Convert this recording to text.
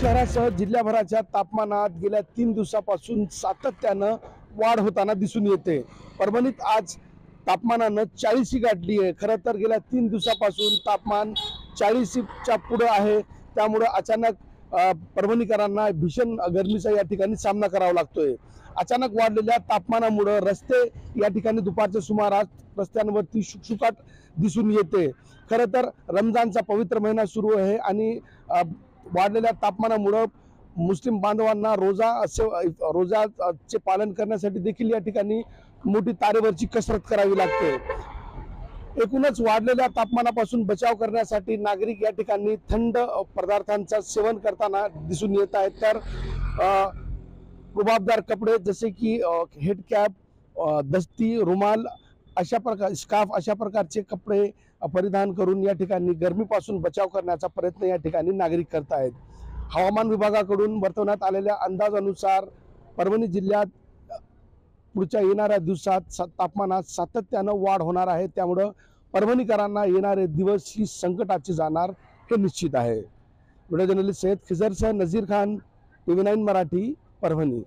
शहरासह जिल्ह्याभराच्या तापमानात गेल्या 3 दिवसापासून सातत्यानं वाढ होताना दिसून येते। परभणीत आज तापमानानं 40 गाठली आहे। खरं तर गेल्या 3 दिवसापासून तापमान 40च्या पुढे आहे। त्यामुळे अचानक परभणीकरांना भीषण गरमीचा या ठिकाणी सामना करावा लागतोय। अचानक वाढलेल्या तापमानामुळे रस्ते या ठिकाणी दुपारच्या सुमारास रस्त्यांवरती शुकशुकाट दिसून येते। खरं तर रमजानचा पवित्र महिना सुरू आहे आणि वाढलेल्या तापमानामुळे मुस्लिम बांधवांना रोजाचे पालन करण्यासाठी देखील या ठिकाणी मोठी तारेवरची कसरत करावी लागते। एकूणच वाढलेल्या तापमानापासून बचाव करण्यासाठी नागरिक या ठिकाणी थंड पदार्थांचा सेवन करताना दिसून येत आहेत। तर रुबाबदार कपडे जसे की हेड कॅप, दस्ती, रुमाल स्कार्फ अशा प्रकारचे कपडे परिधान करून या ठिकाणी गरमीपासून बचाव करण्याचा प्रयत्न या ठिकाणी नागरिक करत आहेत। हवामान विभागाकडून वर्तवण्यात आलेल्या अंदाजानुसार परभणी जिल्ह्यात पुढच्या येणाऱ्या दिवसात तापमानात सातत्यानं वाढ होणार आहे। त्यामुळे परभणीकरांना येणारे दिवस ही संकटाचे जाणार हे निश्चित आहे। व्हिडिओ जर्नलिस्ट सैयद खिजरसह नजीर खान, TV9 मराठी, परभणी।